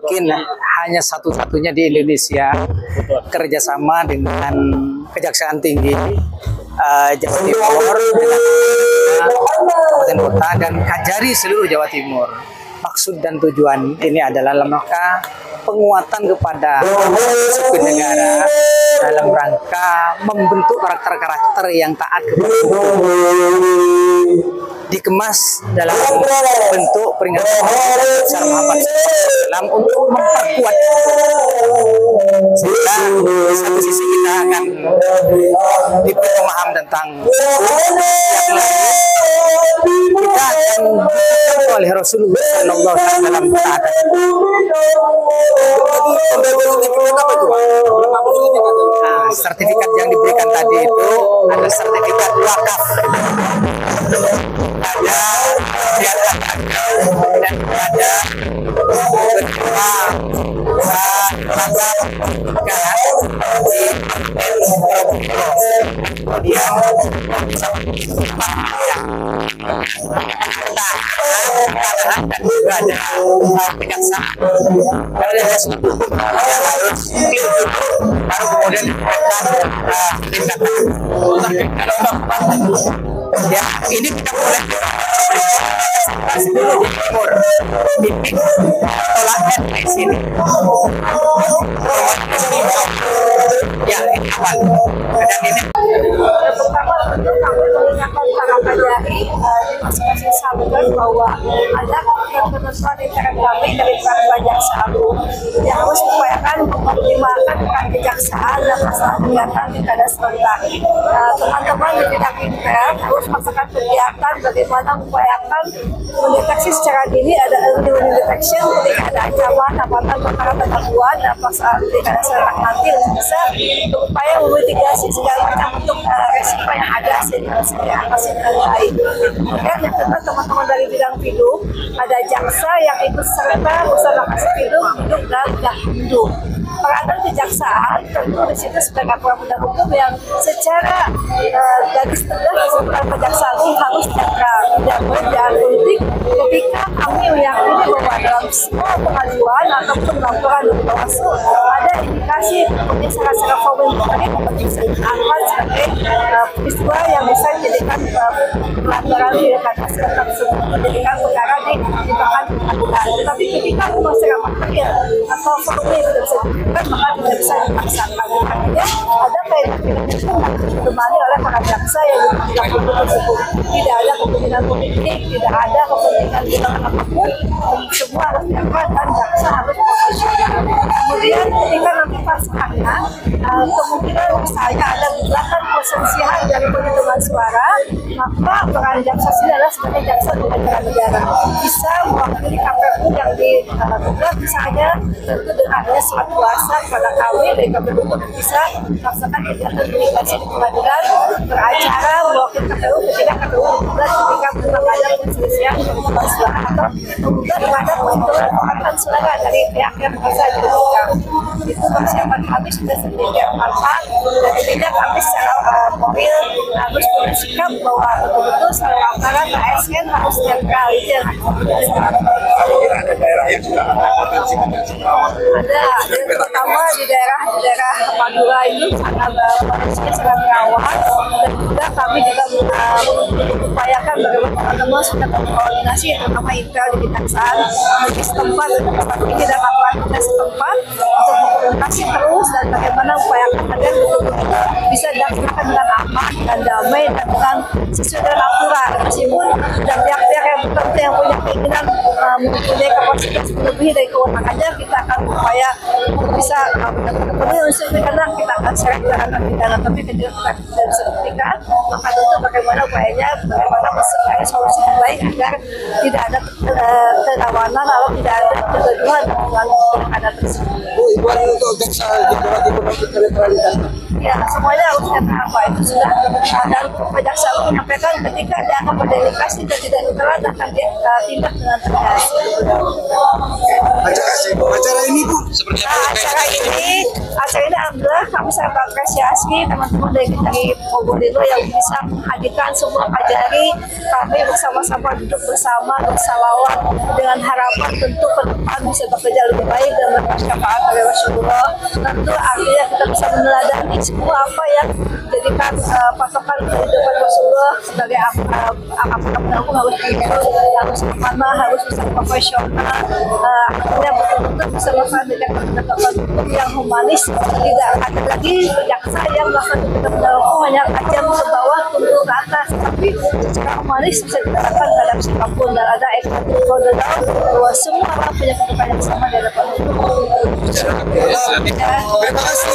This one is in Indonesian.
mungkin hanya satu-satunya di Indonesia kerjasama dengan Kejaksaan Tinggi Jawa Timur dengan Kabupaten Kota dan Kajari seluruh Jawa Timur. Maksud dan tujuan ini adalah dalam rangka penguatan kepada sipil negara dalam rangka membentuk karakter-karakter yang taat kepada hukum, dikemas dalam bentuk peringatan secara Muhammad dalam untuk memperkuat, sehingga di satu sisi kita akan diberi pemahaman tentang yang lain, kita akan dikatakan oleh Rasulullah Sallallahu Alaihi Wasallam dalam ketaatan. Sertifikat yang diberikan tadi itu adalah sertifikat wakaf. Ada kegiatan dan ada ya, ini kita boleh tolakkan di sini. Ya, ini awal. Dan ini pertama tentu kami mengingatkan para kajari di masing-masing sahabat bahwa ada ketentuan intern kami dari para Jaksa Agung yang harus mengupayakan mengoptimalkan peran kejaksaan dan masalah kegiatan pilkada serentak. Teman-teman di bidang intel harus melakukan kegiatan bagaimana mengupayakan mendeteksi secara dini, ada early warning detection ketika ada ancaman, hambatan, perkara gangguan dan masalah pilkada serentak nanti bisa berupaya memitigasi segala macam bentuk resiko yang ada sehingga atasi dengan baik. Kemudian yang kedua, teman-teman dari bidang pidum ada jaksa yang ikut serta bersama kasih pidum hidup dan hidup. Peranan kejaksaan tentu di situ sebagai penegak hukum yang secara garis tegas sebagai kejaksaan harus netral, tidak berjalan politik. Ketika kami meyakini bahwa dalam semua pengaduan ataupun laporan dari Bawaslu ada indikasi pemeriksaan secara formal terkait pemeriksaan akan sebagai peristiwa yang bisa dijadikan pelanggaran pilkada serentak tersebut, menjadikan perkara di tindakan pengadilan. Tetapi ketika pemeriksaan material atau formal tidak bisa dilakukan, maka tidak bisa dipaksakan. Artinya ada kaitan yang ditemani oleh para jaksa yang dilakukan tersebut. Tidak ada kepentingan politik, tidak ada kepentingan tindakan apapun, semua harus dilakukan dan jaksa harus profesional. Kemudian ketika nanti pascanya, kemungkinan misalnya ada gugatan perselisihan dari penghitungan suara, maka peran jaksa sendiri adalah sebagai jaksa pengacara negara, bisa mewakili KPU yang digugat misalnya, tentu dengan adanya surat kuasa kepada kami dari KPU bisa melaksanakan kegiatan komunikasi di pengadilan, beracara mewakili KPU ketika KPU menggugat ketika memang ada perselisihan penghitungan suara atau menggugat terhadap penghitungan penghitungan suara dari pihak yang bisa dirugikan. Itu persiapan kami sudah sedemikian matang, dan tentunya kami secara moral harus bersikap bahwa betul-betul secara laporan ASN harus netral. Itu yang ada daerah yang sudah ada. Yang pertama di daerah Madura itu kondisinya sangat rawan, dan juga kami juga mengupayakan bagaimana teman-teman sudah berkoordinasi terutama intel di kejaksaan di setempat ini dan laporan kita setempat untuk berkoordinasi terus dan bagaimana upayakan agar betul-betul bisa dilaksanakan dengan aman dan damai dan dengan sesuai dengan aturan. Meskipun dan pihak-pihak yang tertentu yang punya keinginan mempunyai kapasitas lebih dari kewenangannya, kita akan berupaya bisa memenuhi unsur pidana, kita akan seret ke ranah pidana. Tapi ketika tidak bisa dibuktikan, maka tentu bagaimana upayanya, bagaimana mencari solusi yang baik agar tidak ada kerawanan atau tidak ada kegaduhan dengan pilkada tersebut. Ibuan untuk jaksa di Jawa Timur untuk netralitas. Ya, semuanya harus netral, Pak. Itu sudah dan jaksa menyampaikan ketika ada indikasi dan tidak netral akan tindak dengan tegas. Acara ini Bu, seperti apa? Acara ini alhamdulillah kami sangat apresiasi teman-teman dari Probolinggo yang bisa menghadirkan semua kajari, kami bersama-sama duduk bersama bersalawat dengan harapan tentu ke depan bisa bekerja lebih baik dan bersyafaat kepada Rasulullah. Tentu artinya kita bisa meneladani semua apa yang jadikan patokan kehidupan Rasulullah sebagai apapun hukum harus jujur, harus amanah, harus bisa profesional, artinya betul-betul bisa melakukan tindakan hukum yang humanis, tidak ada lagi jaksa yang melakukan tindakan hukum hanya tajam ke bawah turun ke atas, tapi secara humanis bisa diterapkan terhadap siapapun dan ada etika kode bahwa semua orang punya kedudukan yang sama di hadapan hukum. Terima kasih.